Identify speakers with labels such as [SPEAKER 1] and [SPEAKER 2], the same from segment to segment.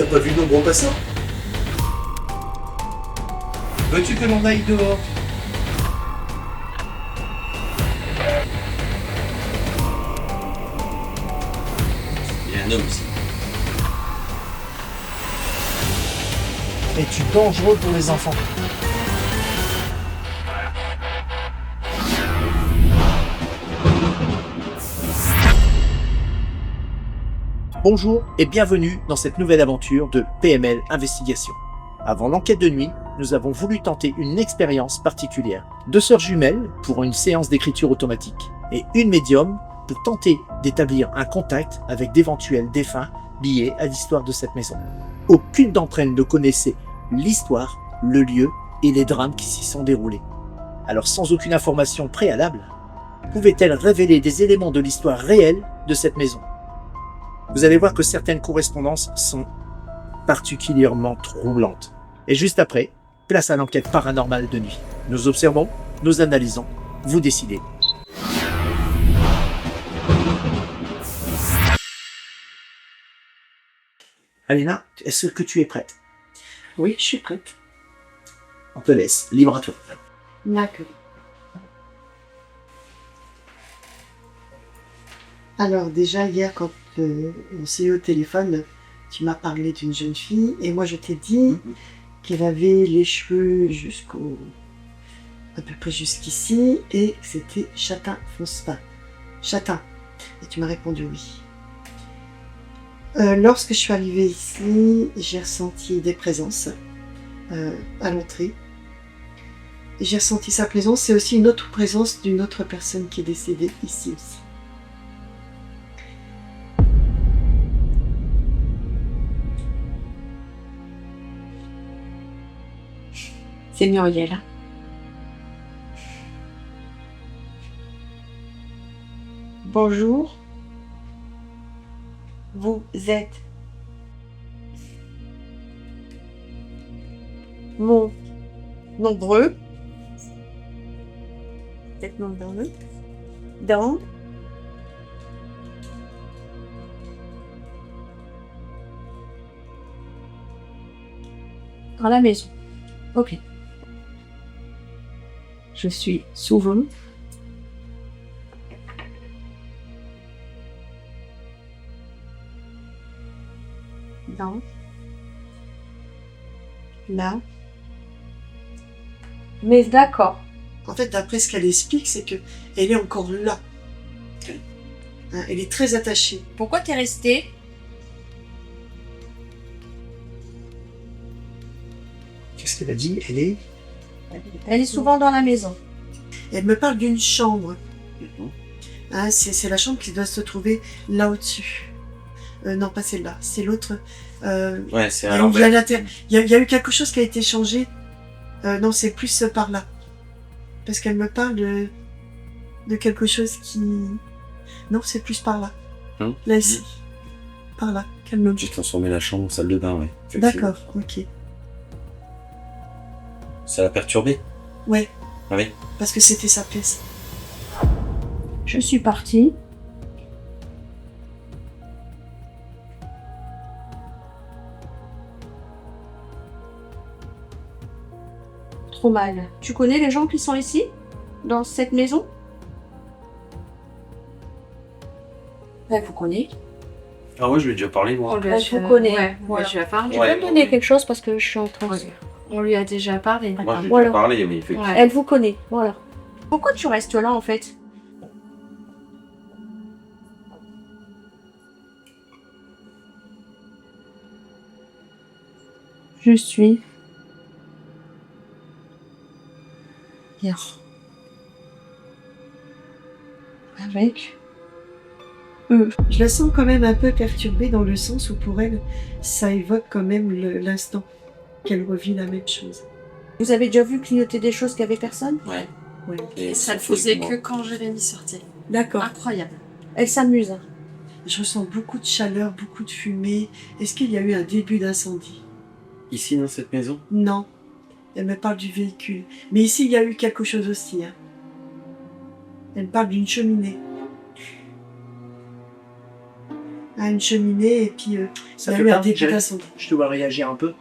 [SPEAKER 1] T'as pas vu nombreux passants? Veux-tu que l'on aille dehors?
[SPEAKER 2] Il y a un homme ici.
[SPEAKER 3] Es-tu dangereux pour les enfants? Bonjour et bienvenue dans cette nouvelle aventure de PML Investigation. Avant l'enquête de nuit, nous avons voulu tenter une expérience particulière. 2 sœurs jumelles pour une séance d'écriture automatique et une médium pour tenter d'établir un contact avec d'éventuels défunts liés à l'histoire de cette maison. Aucune d'entre elles ne connaissait l'histoire, le lieu et les drames qui s'y sont déroulés. Alors sans aucune information préalable, pouvait-elle révéler des éléments de l'histoire réelle de cette maison? Vous allez voir que certaines correspondances sont particulièrement troublantes. Et juste après, place à l'enquête paranormale de nuit. Nous observons, nous analysons, vous décidez. Alina, est-ce que tu es prête?
[SPEAKER 4] Oui, je suis prête.
[SPEAKER 3] On te laisse, libre à toi.
[SPEAKER 4] D'accord. Alors déjà hier quand on s'est eu au téléphone, tu m'as parlé d'une jeune fille et moi je t'ai dit qu'elle avait les cheveux à peu près jusqu'ici et c'était châtain fonce pas. Châtain. Et tu m'as répondu oui. Lorsque je suis arrivée ici, j'ai ressenti des présences à l'entrée. J'ai ressenti sa présence et aussi une autre présence d'une autre personne qui est décédée ici aussi.
[SPEAKER 5] C'est Muriel. Bonjour. Vous êtes nombreux. Vous êtes nombreux dans la maison. Ok. Je suis souvent dans là. Mais d'accord.
[SPEAKER 4] En fait, d'après ce qu'elle explique, c'est que elle est encore là. Hein, elle est très attachée.
[SPEAKER 5] Pourquoi t'es restée?
[SPEAKER 3] Qu'est-ce qu'elle a dit?
[SPEAKER 5] Elle est souvent dans la maison.
[SPEAKER 4] Elle me parle d'une chambre. Hein, c'est la chambre qui doit se trouver là au-dessus. Non, pas celle-là. C'est l'autre.
[SPEAKER 2] Ouais, c'est
[SPEAKER 4] Il
[SPEAKER 2] à
[SPEAKER 4] y a
[SPEAKER 2] l'envers.
[SPEAKER 4] il y a eu quelque chose qui a été changé. Non, c'est plus par là. Parce qu'elle me parle de quelque chose qui... Non, c'est plus par là. Là, ici. Par là, qu'elle me
[SPEAKER 2] J'ai transformé la chambre en salle de bain, ouais. Effectivement.
[SPEAKER 4] D'accord, ok.
[SPEAKER 2] Ça l'a perturbé?
[SPEAKER 4] Ouais,
[SPEAKER 2] Ah oui.
[SPEAKER 4] parce que c'était sa pièce.
[SPEAKER 5] Je suis partie. Trop mal. Tu connais les gens qui sont ici? Dans cette maison? Elle vous connaît.
[SPEAKER 2] Ah ouais, je lui ai déjà parlé, moi.
[SPEAKER 5] Elle vous connaît.
[SPEAKER 6] Ouais,
[SPEAKER 5] Voilà.
[SPEAKER 6] je lui ai parlé.
[SPEAKER 5] Tu
[SPEAKER 2] Ouais.
[SPEAKER 5] peux me donner quelque chose parce que je suis en train de...
[SPEAKER 6] On lui a déjà parlé.
[SPEAKER 2] Moi, je lui ai
[SPEAKER 5] Voilà.
[SPEAKER 2] déjà parlé, mais effectivement.
[SPEAKER 6] Ouais.
[SPEAKER 5] Elle vous connaît, voilà. Pourquoi tu restes là en fait? Je suis bien avec eux.
[SPEAKER 4] Je la sens quand même un peu perturbée dans le sens où pour elle, ça évoque quand même l'instant qu'elle revit la même chose.
[SPEAKER 5] Vous avez déjà vu clignoter des choses qu'il n'y avait personne?
[SPEAKER 2] Ouais.
[SPEAKER 4] Ouais.
[SPEAKER 2] Et
[SPEAKER 6] Ça le faisait que quand Jérémy sortait.
[SPEAKER 5] D'accord.
[SPEAKER 6] Incroyable.
[SPEAKER 5] Elle s'amuse.
[SPEAKER 4] Je ressens beaucoup de chaleur, beaucoup de fumée. Est-ce qu'il y a eu un début d'incendie?
[SPEAKER 2] Ici, dans cette maison?
[SPEAKER 4] Non. Elle me parle du véhicule. Mais ici, il y a eu quelque chose aussi. Hein. Elle me parle d'une cheminée. à une cheminée et puis
[SPEAKER 3] Ça
[SPEAKER 4] il y a
[SPEAKER 3] fait
[SPEAKER 4] eu un
[SPEAKER 3] pas,
[SPEAKER 4] début
[SPEAKER 3] Jérémy,
[SPEAKER 4] d'incendie.
[SPEAKER 3] je te vois réagir un peu.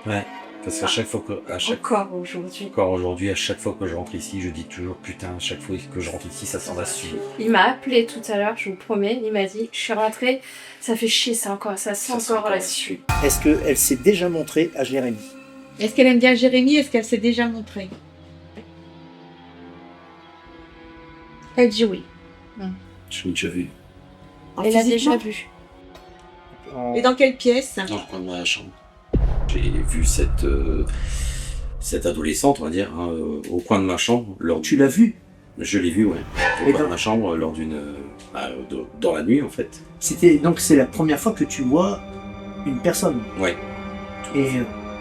[SPEAKER 2] Ouais. Parce qu'à chaque fois que,
[SPEAKER 5] Encore aujourd'hui.
[SPEAKER 2] encore aujourd'hui, à chaque fois que je rentre ici, je dis toujours putain, à chaque fois que je rentre ici, ça s'en va suivre.
[SPEAKER 6] Il m'a appelé tout à l'heure, je vous promets. Il m'a dit, je suis rentrée, ça fait chier, ça sent encore la suie.
[SPEAKER 3] Est-ce qu'elle s'est déjà montrée à Jérémy?
[SPEAKER 7] Est-ce qu'elle aime bien Jérémy? Est-ce qu'elle s'est déjà montrée?
[SPEAKER 5] Elle dit oui.
[SPEAKER 2] Je l'ai déjà vu.
[SPEAKER 6] Elle a
[SPEAKER 7] Physiquement
[SPEAKER 6] déjà vu.
[SPEAKER 7] Et dans quelle pièce?
[SPEAKER 2] Dans le coin de ma chambre. J'ai vu cette adolescente, on va dire, hein, au coin de ma chambre.
[SPEAKER 3] Tu l'as vue?
[SPEAKER 2] Je l'ai vue, ouais. Au
[SPEAKER 3] Et
[SPEAKER 2] coin de
[SPEAKER 3] donc-
[SPEAKER 2] ma chambre, lors d'une. Dans la nuit, en fait.
[SPEAKER 3] Donc c'est la première fois que tu vois une personne.
[SPEAKER 2] Ouais.
[SPEAKER 3] Et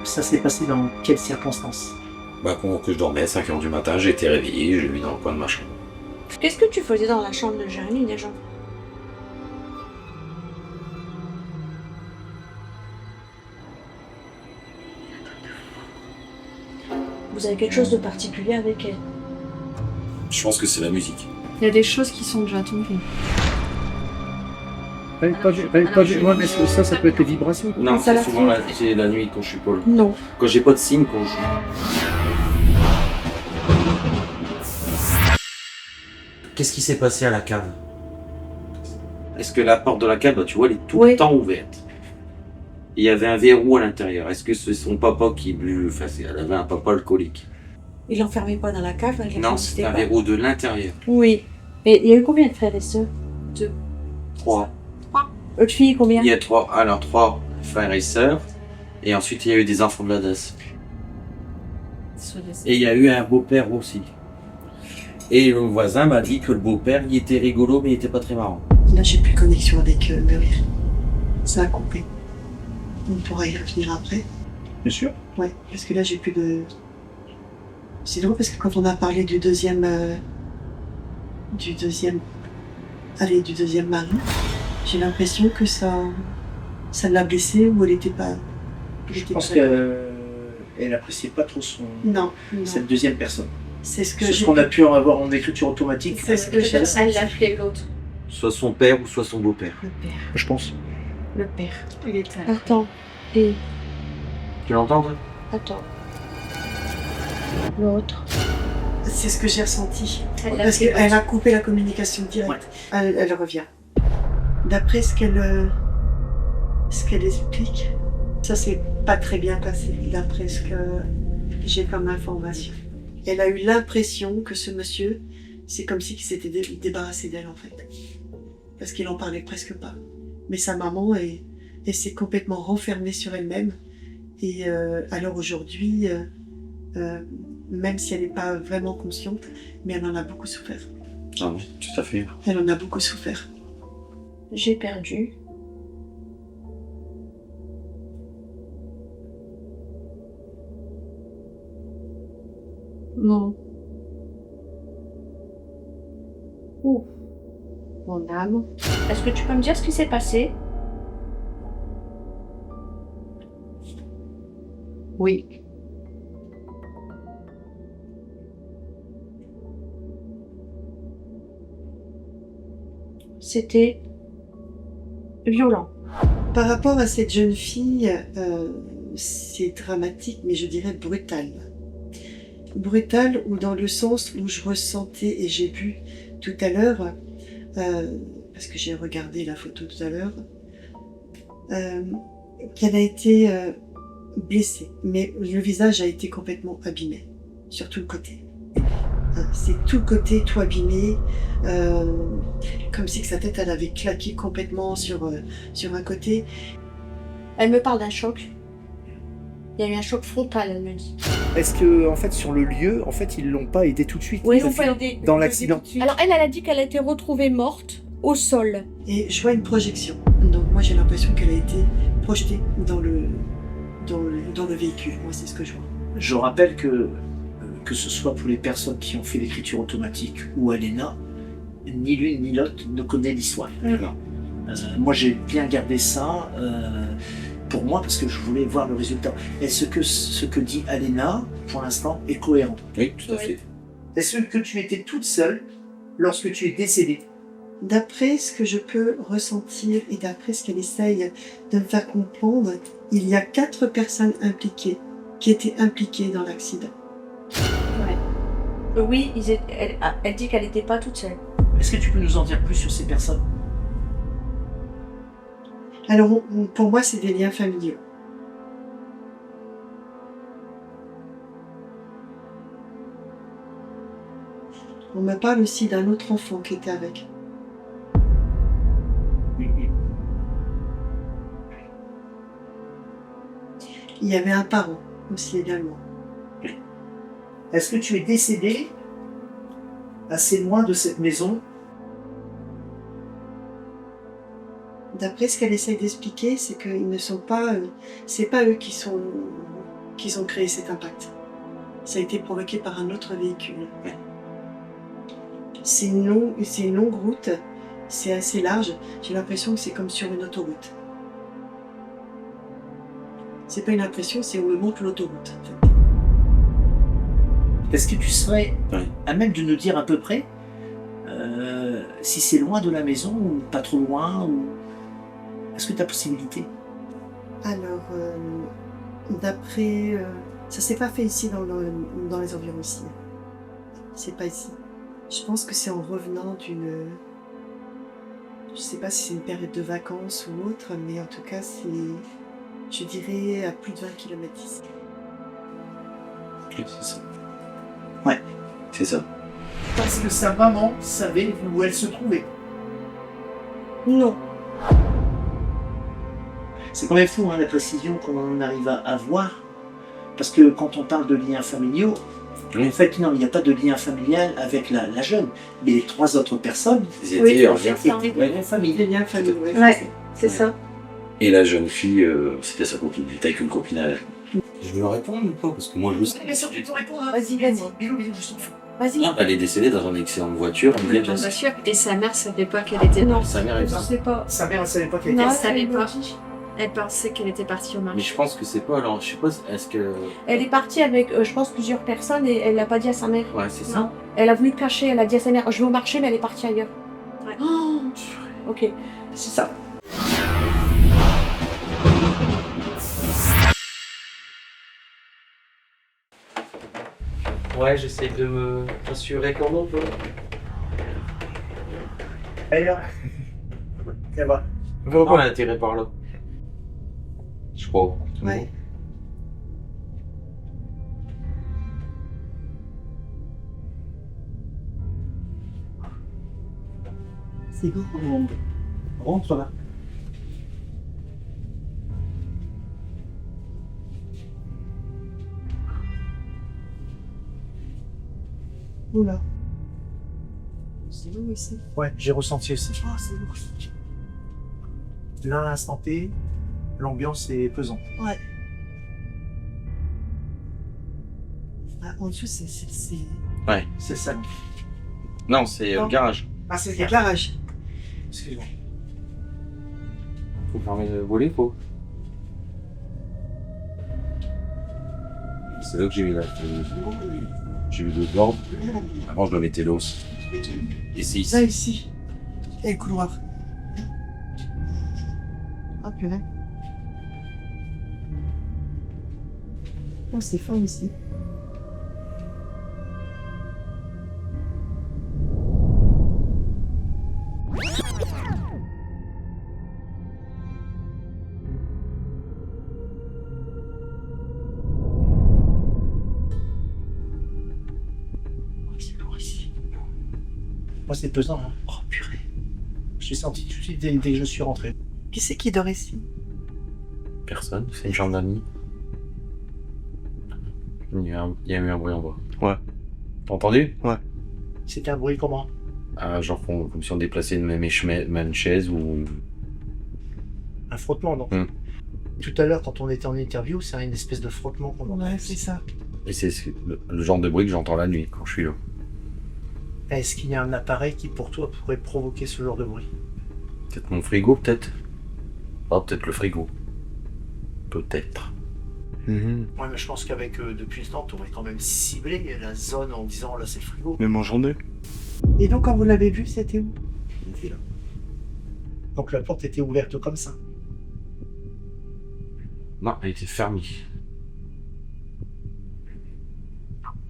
[SPEAKER 3] ça s'est passé dans quelles circonstances?
[SPEAKER 2] Bah, pendant que je dormais, 5h du matin, j'ai été réveillé, je l'ai vu dans le coin de ma chambre.
[SPEAKER 5] Qu'est-ce que tu faisais dans la chambre de Jérémy déjà? Vous avez quelque chose de particulier avec elle?
[SPEAKER 2] Je pense que c'est la musique.
[SPEAKER 6] Il y a des choses qui sont déjà tombées.
[SPEAKER 3] Ouais, mais ça peut être les vibrations.
[SPEAKER 2] Non,
[SPEAKER 7] ça la
[SPEAKER 2] c'est souvent c'est la nuit quand je suis pas là.
[SPEAKER 7] Non.
[SPEAKER 2] Quand j'ai pas de signe, quand je joue. Qu'est-ce qui s'est passé à la cave? Est-ce que la porte de la cave, bah, tu vois, elle est tout
[SPEAKER 5] Oui.
[SPEAKER 2] le temps ouverte. Il y avait un verrou à l'intérieur. Est-ce que c'est son papa qui lui... Enfin, elle avait un papa alcoolique.
[SPEAKER 5] Il l'enfermait pas dans la cave, elle
[SPEAKER 2] Non,
[SPEAKER 5] résistait
[SPEAKER 2] c'est un
[SPEAKER 5] pas.
[SPEAKER 2] verrou de l'intérieur.
[SPEAKER 5] Oui. Et il y a eu combien de frères et sœurs?
[SPEAKER 2] 3.
[SPEAKER 5] Autre fille, combien?
[SPEAKER 2] Il y a 3 frères et sœurs. Et ensuite, il y a eu des enfants de la DAS. Et il y a eu un beau-père aussi. Et le voisin m'a dit que le beau-père, il était rigolo, mais il était pas très marrant.
[SPEAKER 4] Là, j'ai plus de connexion avec Muriel. Ça a coupé. On pourra y revenir après.
[SPEAKER 3] Bien sûr.
[SPEAKER 4] Ouais, parce que là, j'ai plus de... C'est drôle parce que quand on a parlé du deuxième mari, j'ai l'impression que ça l'a blessée ou elle était pas...
[SPEAKER 3] Je pense qu'elle appréciait pas trop
[SPEAKER 4] Non,
[SPEAKER 3] cette deuxième personne.
[SPEAKER 4] c'est ce que
[SPEAKER 3] C'est ce
[SPEAKER 4] j'ai...
[SPEAKER 3] qu'on a pu avoir en écriture automatique.
[SPEAKER 4] C'est ce que j'ai...
[SPEAKER 6] Elle l'a appelé l'autre.
[SPEAKER 2] Soit son père ou soit son beau-père.
[SPEAKER 5] Le père.
[SPEAKER 3] Je pense.
[SPEAKER 5] Le père.
[SPEAKER 6] Il était.
[SPEAKER 5] Attends. Et...
[SPEAKER 2] Tu l'entends, toi?
[SPEAKER 5] Attends. L'autre.
[SPEAKER 4] C'est ce que j'ai ressenti.
[SPEAKER 6] Elle l'a
[SPEAKER 4] Parce
[SPEAKER 6] appelé
[SPEAKER 4] qu'elle
[SPEAKER 6] l'autre.
[SPEAKER 4] a coupé la communication directe. Elle revient. D'après ce qu'elle explique, ça s'est pas très bien passé, d'après ce que j'ai comme information. Elle a eu l'impression que ce monsieur, c'est comme si il s'était débarrassé d'elle en fait. Parce qu'il en parlait presque pas. Mais sa maman, elle s'est complètement renfermée sur elle-même. Et alors aujourd'hui, même si elle n'est pas vraiment consciente, mais elle en a beaucoup souffert.
[SPEAKER 2] Ah oui, tout à fait.
[SPEAKER 4] Elle en a beaucoup souffert.
[SPEAKER 5] J'ai perdu. Mon... Ouh. Mon âme. Est-ce que tu peux me dire ce qui s'est passé?
[SPEAKER 7] Oui.
[SPEAKER 5] C'était violent.
[SPEAKER 4] Par rapport à cette jeune fille, c'est dramatique, mais je dirais brutal. Brutal ou dans le sens où je ressentais, et j'ai vu tout à l'heure, parce que j'ai regardé la photo tout à l'heure, qu'elle a été blessée, mais le visage a été complètement abîmé, sur tout le côté. C'est tout le côté, tout abîmé, comme si que sa tête elle avait claqué complètement sur un côté.
[SPEAKER 5] Elle me parle d'un choc. Il y a eu un choc frontal, elle me dit.
[SPEAKER 3] Est-ce que, en fait, sur le lieu, en fait, ils l'ont pas aidé tout de suite?
[SPEAKER 5] Oui,
[SPEAKER 3] Ils ont
[SPEAKER 5] on
[SPEAKER 3] fait
[SPEAKER 5] peut aider.
[SPEAKER 3] dans l'accident.
[SPEAKER 5] Alors elle a dit qu'elle a été retrouvée morte au sol.
[SPEAKER 4] Et je vois une projection. Donc moi j'ai l'impression qu'elle a été projetée dans le véhicule. Moi c'est ce que je vois.
[SPEAKER 3] Je rappelle que ce soit pour les personnes qui ont fait l'écriture automatique ou Alena, ni l'une ni l'autre ne connaît l'histoire.
[SPEAKER 2] Non.
[SPEAKER 3] Moi j'ai bien gardé ça pour moi parce que je voulais voir le résultat. Et ce que dit Alena, pour l'instant, est cohérent.
[SPEAKER 2] Oui, tout à
[SPEAKER 5] Oui.
[SPEAKER 2] fait.
[SPEAKER 3] Est-ce que tu étais toute seule lorsque tu es décédée?
[SPEAKER 4] D'après ce que je peux ressentir et d'après ce qu'elle essaye de me faire comprendre, il y a 4 personnes impliquées qui étaient impliquées dans l'accident.
[SPEAKER 5] Oui, elle dit qu'elle n'était pas toute seule.
[SPEAKER 3] Est-ce que tu peux nous en dire plus sur ces personnes?
[SPEAKER 4] Alors pour moi, c'est des liens familiaux. On me parle aussi d'un autre enfant qui était avec. Il y avait un parent aussi également.
[SPEAKER 3] Est-ce que tu es décédé assez loin de cette maison?
[SPEAKER 4] D'après ce qu'elle essaye d'expliquer, c'est qu'ils ne sont pas, c'est pas eux qui ont créé cet impact. Ça a été provoqué par un autre véhicule. C'est une longue route, c'est assez large. J'ai l'impression que c'est comme sur une autoroute. C'est pas une impression, c'est où me montre l'autoroute. En fait.
[SPEAKER 3] Est-ce que tu serais
[SPEAKER 2] Ouais.
[SPEAKER 3] à même de nous dire à peu près si c'est loin de la maison ou pas trop loin ou... Est-ce que tu as possibilité?
[SPEAKER 4] Alors, d'après... ça s'est pas fait ici dans les environs ici. C'est pas ici. Je pense que c'est en revenant d'une... Je sais pas si c'est une période de vacances ou autre, mais en tout cas, c'est... Je dirais à plus de 20 km d'ici.
[SPEAKER 2] Ok, c'est ça.
[SPEAKER 3] Ouais.
[SPEAKER 2] C'est ça.
[SPEAKER 3] Parce que sa maman savait où elle se trouvait.
[SPEAKER 4] Non.
[SPEAKER 3] C'est quand même fou la précision qu'on arrive à avoir. Parce que quand on parle de liens familiaux,
[SPEAKER 2] Oui.
[SPEAKER 3] en fait, non, il n'y a pas de lien familial avec la jeune. Mais les 3 autres personnes
[SPEAKER 2] Ils étaient en lien.
[SPEAKER 3] étaient de la famille.
[SPEAKER 4] Des liens familiaux.
[SPEAKER 5] Ouais, c'est ça.
[SPEAKER 2] Et la jeune fille, c'était sa copine. Elle était avec une copine à elle.
[SPEAKER 8] Je vais répondre ou pas? Parce que moi je le sais.
[SPEAKER 3] Bien sûr, tu peux répondre.
[SPEAKER 5] Vas-y.
[SPEAKER 3] Bilou, je t'en fous.
[SPEAKER 5] Vas-y.
[SPEAKER 2] Elle est décédée dans un accident de voiture.
[SPEAKER 5] Dans la voiture. Et sa mère savait pas qu'elle était... Non,
[SPEAKER 2] Sa mère est
[SPEAKER 5] je sais pas.
[SPEAKER 3] Sa mère, elle savait pas qu'elle
[SPEAKER 5] Non,
[SPEAKER 3] était...
[SPEAKER 5] elle savait pas. Elle pensait qu'elle était partie au
[SPEAKER 8] Mais
[SPEAKER 5] marché.
[SPEAKER 8] je pense que c'est pas. Alors, je sais pas, est-ce que.
[SPEAKER 5] Elle est partie avec, je pense, plusieurs personnes et elle l'a pas dit à sa mère.
[SPEAKER 8] Ouais, c'est ça.
[SPEAKER 5] Non. Elle a voulu cacher, elle a dit à sa mère, je vais au marché, mais elle est partie ailleurs. Ouais.
[SPEAKER 4] Oh,
[SPEAKER 5] Ok, c'est ça.
[SPEAKER 8] Ouais, j'essaie de me rassurer comment on peut.
[SPEAKER 3] D'ailleurs, ça va.
[SPEAKER 8] Pourquoi on a atterri par là? Je crois.
[SPEAKER 4] ouais. C'est grand.
[SPEAKER 3] Rentre là.
[SPEAKER 4] Oula. C'est lourd ici.
[SPEAKER 3] Ouais, j'ai ressenti aussi.
[SPEAKER 4] Oh, c'est lourd.
[SPEAKER 3] Là, à l'instant T, l'ambiance est pesante.
[SPEAKER 4] Ouais. Ah, en dessous, c'est...
[SPEAKER 2] Ouais.
[SPEAKER 3] C'est ça.
[SPEAKER 2] Non, c'est le
[SPEAKER 4] Non.
[SPEAKER 2] garage.
[SPEAKER 3] Ah, c'est
[SPEAKER 4] C'est le garage.
[SPEAKER 3] Excuse-moi.
[SPEAKER 8] Faut fermer le volet, faut. C'est là que j'ai vu j'ai vu le bord.
[SPEAKER 2] Avant, je le mettais l'os. Et c'est
[SPEAKER 4] Là,
[SPEAKER 2] ici.
[SPEAKER 4] ici. Et le couloir. Ah, purée. Oh, c'est fin ici. Oh, c'est lourd ici.
[SPEAKER 3] Moi, c'est pesant. Hein. Oh, purée. J'ai senti tout de suite dès que je suis rentré.
[SPEAKER 4] Qui c'est qui dort ici?
[SPEAKER 2] Personne, c'est une chambre d'amis. Il y a eu un bruit en bas.
[SPEAKER 8] Ouais.
[SPEAKER 2] T'as entendu?
[SPEAKER 3] C'était un bruit comment?
[SPEAKER 2] Ah, genre comme si on déplaçait une chaise ou...
[SPEAKER 3] Un frottement, non? Tout à l'heure, quand on était en interview, c'est une espèce de frottement qu'on entend.
[SPEAKER 4] Ouais, c'est ça.
[SPEAKER 2] Et c'est le genre de bruit que j'entends la nuit quand je suis là.
[SPEAKER 3] Est-ce qu'il y a un appareil qui, pour toi, pourrait provoquer ce genre de bruit?
[SPEAKER 2] Peut-être mon frigo, peut-être. Ah, peut-être le frigo. Peut-être.
[SPEAKER 3] Ouais, mais je pense qu'avec depuis le temps, tu aurais quand même ciblé la zone en disant là c'est le frigo.
[SPEAKER 9] Même en journée.
[SPEAKER 4] Et donc, quand vous l'avez vu, c'était où?
[SPEAKER 3] était là. Donc la porte était ouverte comme ça.
[SPEAKER 2] Non, elle était fermée.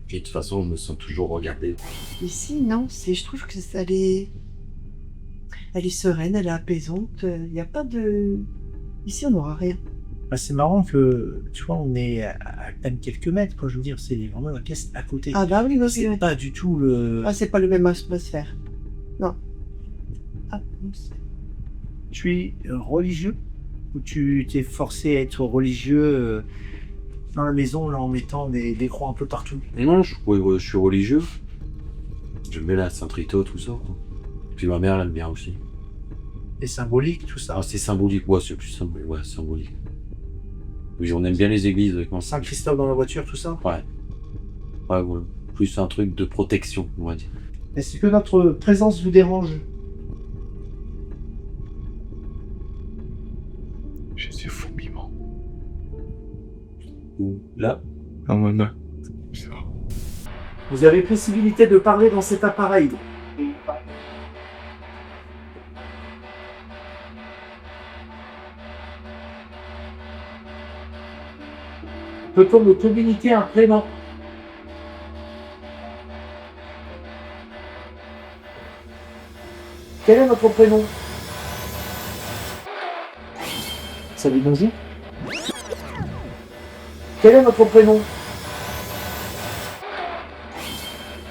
[SPEAKER 2] Et de toute façon, on me sent toujours regardé.
[SPEAKER 4] Ici, non, je trouve que elle est sereine, elle est apaisante. Il n'y a pas de... Ici, on n'aura rien.
[SPEAKER 3] Bah, c'est marrant que, tu vois, on est à peine quelques mètres, quoi. Je veux dire, c'est vraiment la pièce à côté.
[SPEAKER 4] Ah bah oui,
[SPEAKER 3] C'est
[SPEAKER 4] oui.
[SPEAKER 3] pas du tout le...
[SPEAKER 4] Ah, c'est pas le même atmosphère. Non. Ah,
[SPEAKER 3] Tu es religieux? Ou tu t'es forcé à être religieux dans la maison, là, en mettant des croix un peu partout?
[SPEAKER 2] Non, je suis religieux. J'aime bien la Saint-Rito, tout ça, quoi. Puis ma mère, elle aime bien aussi.
[SPEAKER 3] C'est symbolique, tout ça.
[SPEAKER 2] Ah, c'est symbolique, ouais, c'est plus symbolique. Ouais, symbolique. Oui, on aime bien les églises avec mon sang.
[SPEAKER 3] Saint-Christophe dans la voiture, tout ça?
[SPEAKER 2] Ouais. Ouais, voilà. Plus un truc de protection, on va dire.
[SPEAKER 3] Est-ce que notre présence vous dérange?
[SPEAKER 1] J'ai ces fourmillements.
[SPEAKER 2] Ou là.
[SPEAKER 1] Ah, maman. C'est vrai.
[SPEAKER 3] Vous avez possibilité de parler dans cet appareil. Peut-on nous communiquer un prénom? Quel est votre prénom? Salut, bonjour. Quel est votre prénom?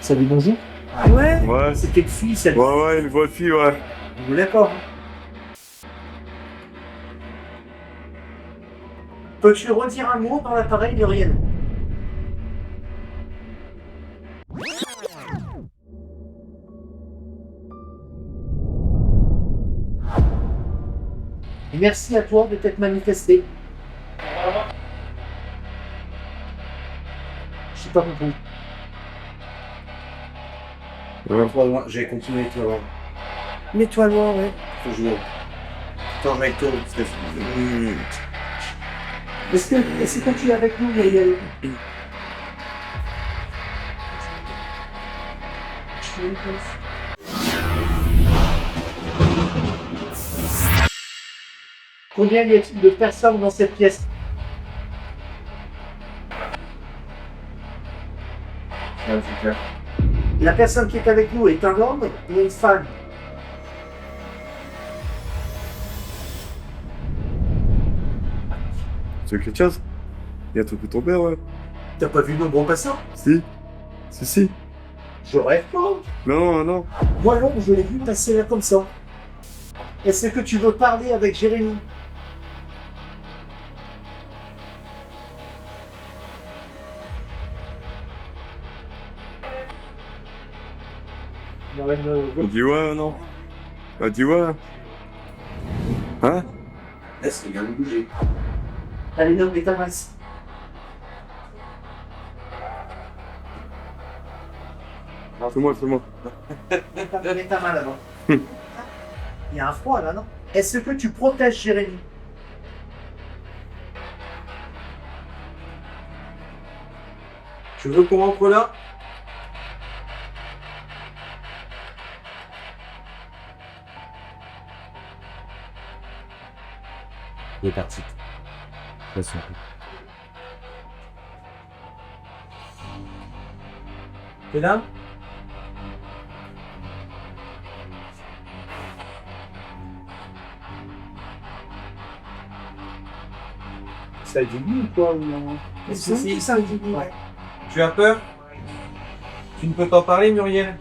[SPEAKER 3] Salut, bonjour. Ah ouais?
[SPEAKER 1] Ouais.
[SPEAKER 3] C'était une fille, celle-là.
[SPEAKER 1] Ouais, une vraie fille, ouais.
[SPEAKER 3] D'accord. Peux-tu redire un mot dans l'appareil, Muriel? Merci à toi de t'être manifesté. Je sais pas compris.
[SPEAKER 1] Ouais. J'ai continué tout avant.
[SPEAKER 4] Mets-toi loin, ouais.
[SPEAKER 1] Faut jouer. Attends, mec, toi, parce que...
[SPEAKER 3] Est-ce que tu es avec nous, Muriel? Combien y a-t-il de personnes dans cette pièce?
[SPEAKER 1] Ouais, c'est clair.
[SPEAKER 3] La personne qui est avec nous est un homme ou une femme?
[SPEAKER 1] C'est quelque chose? Il y a un truc qui tombé, ouais.
[SPEAKER 3] T'as pas vu nos gros passants?
[SPEAKER 1] Si. Si.
[SPEAKER 3] Je rêve pas.
[SPEAKER 1] Non.
[SPEAKER 3] Moi non, je l'ai vu passer là comme ça. Est-ce que tu veux parler avec Jérémy?
[SPEAKER 1] On dit ouais, non. On dit ouais. Hein?
[SPEAKER 2] Laisse le gars bouger.
[SPEAKER 3] Allez, non, mais ta masse.
[SPEAKER 1] C'est moi.
[SPEAKER 3] Mets ta main là-bas. Il y a un froid là, non? Est-ce que tu protèges Jérémy?
[SPEAKER 8] Tu veux qu'on rentre là?
[SPEAKER 2] Il est parti. Laisse-moi.
[SPEAKER 8] T'es là?
[SPEAKER 3] Ça dit oui ou quoi? Ou non?
[SPEAKER 8] Si, si.
[SPEAKER 4] Ça dit oui, ouais.
[SPEAKER 8] Tu as peur? Tu ne peux pas parler, Muriel?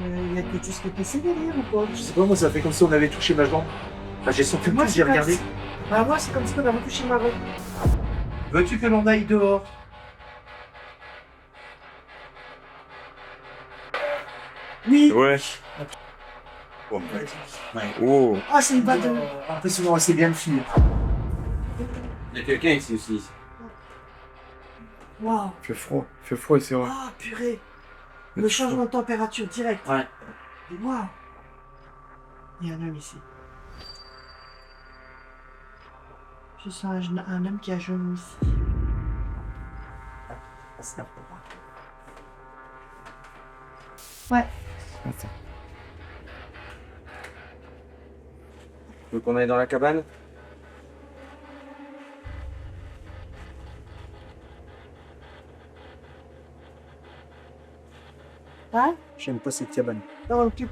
[SPEAKER 4] Il y a quelque chose qui est passé derrière ou quoi?
[SPEAKER 3] Je sais pas, moi ça fait comme si on avait touché ma jambe. Enfin, j'ai senti
[SPEAKER 4] Moi,
[SPEAKER 3] plus, j'ai
[SPEAKER 4] c'est
[SPEAKER 3] regardé.
[SPEAKER 4] Bah, moi, c'est comme si on avait touché ma robe.
[SPEAKER 3] Veux-tu que l'on aille dehors?
[SPEAKER 4] Oui.
[SPEAKER 1] Ouais.
[SPEAKER 3] Ouais.
[SPEAKER 1] Oh.
[SPEAKER 4] Ah, c'est une balle de...
[SPEAKER 3] Impressionnant, c'est bien de fille.
[SPEAKER 2] Il y a quelqu'un ici aussi.
[SPEAKER 4] Waouh.
[SPEAKER 1] Il fait froid ici, ouais.
[SPEAKER 4] Ah, purée. Le changement de température direct.
[SPEAKER 3] Ouais.
[SPEAKER 4] Waouh. Il y a un homme ici. Je sens un homme qui a jaune ici. Ouais.
[SPEAKER 8] Tu veux qu'on aille dans la cabane?
[SPEAKER 4] Ouais.
[SPEAKER 3] J'aime pas cette cabane.
[SPEAKER 4] Non, ok.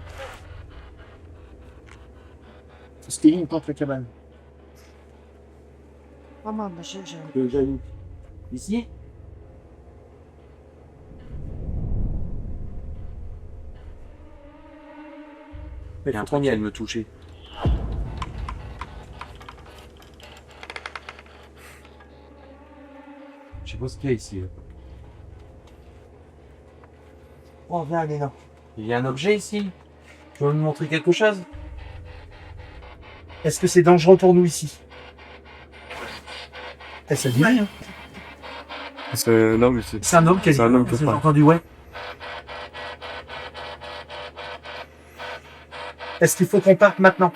[SPEAKER 3] C'était une contre la cabane.
[SPEAKER 4] Maman, bah, j'ai...
[SPEAKER 3] Ici?
[SPEAKER 8] Il y a un truc qui vient de me toucher. Je sais pas ce qu'il y a ici.
[SPEAKER 3] Oh, viens, Léna.
[SPEAKER 8] Il y a un objet ici. Tu veux me montrer quelque chose?
[SPEAKER 3] Est-ce que c'est dangereux pour nous ici? Eh, ça dit rien.
[SPEAKER 1] Non, mais c'est...
[SPEAKER 3] C'est un homme qui a dit.
[SPEAKER 1] C'est un homme qui
[SPEAKER 3] J'ai
[SPEAKER 1] parle.
[SPEAKER 3] entendu, ouais. Est-ce qu'il faut qu'on parte maintenant?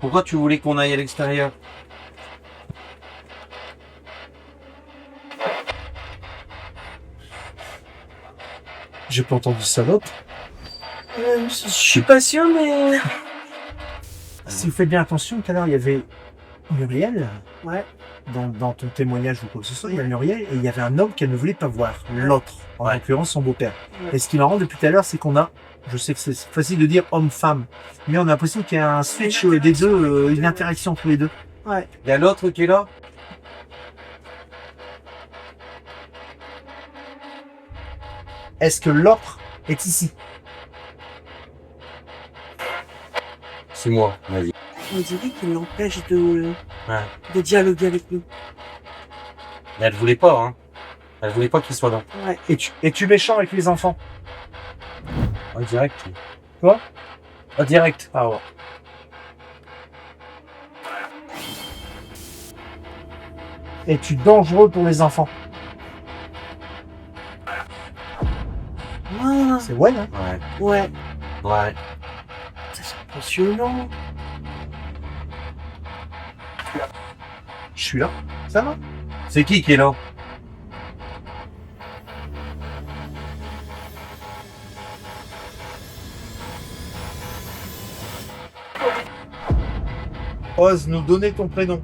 [SPEAKER 8] Pourquoi tu voulais qu'on aille à l'extérieur?
[SPEAKER 3] J'ai pas entendu salope.
[SPEAKER 4] Je suis pas sûre, mais...
[SPEAKER 3] Si vous faites bien attention, tout à l'heure, il y avait Muriel.
[SPEAKER 4] Ouais.
[SPEAKER 3] Dans ton témoignage ou quoi que ce soit, il y a Muriel et il y avait un homme qu'elle ne voulait pas voir. L'autre. En l'occurrence, son beau-père.
[SPEAKER 4] Ouais.
[SPEAKER 3] Et ce qui m'arrange depuis tout à l'heure, c'est qu'on a, je sais que c'est facile de dire homme-femme, mais on a l'impression qu'il y a un switch des deux, une interaction entre les deux.
[SPEAKER 4] Ouais.
[SPEAKER 8] Il y a l'autre qui est là?
[SPEAKER 3] Est-ce que l'autre est ici?
[SPEAKER 8] C'est moi, vas-y.
[SPEAKER 4] On dirait qu'il l'empêche de
[SPEAKER 8] Ouais.
[SPEAKER 4] dialoguer avec nous.
[SPEAKER 8] Mais elle voulait pas, hein. Elle voulait pas qu'il soit là.
[SPEAKER 4] Ouais.
[SPEAKER 3] Es-tu méchant avec les enfants?
[SPEAKER 8] Ouais, direct.
[SPEAKER 3] Quoi?
[SPEAKER 8] Ah, direct.
[SPEAKER 3] Ah ouais. Es-tu dangereux pour les enfants?
[SPEAKER 4] Ah,
[SPEAKER 3] C'est ouais, hein?
[SPEAKER 8] Ouais.
[SPEAKER 4] ouais.
[SPEAKER 8] Ouais.
[SPEAKER 4] C'est impressionnant.
[SPEAKER 3] Je suis là. Ça va?
[SPEAKER 8] C'est qui est là?
[SPEAKER 3] Ose nous donner ton prénom.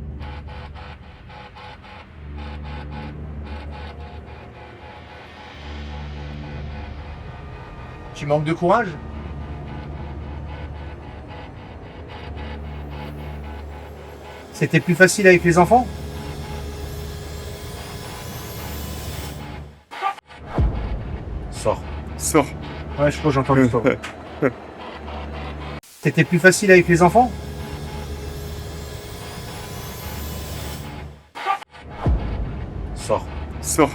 [SPEAKER 3] Tu manques de courage? C'était plus facile avec les enfants?
[SPEAKER 8] Sors.
[SPEAKER 1] Sors.
[SPEAKER 3] Ouais, je crois que j'ai entendu ça. C'était plus facile avec les enfants?
[SPEAKER 8] Sors.
[SPEAKER 1] Sors.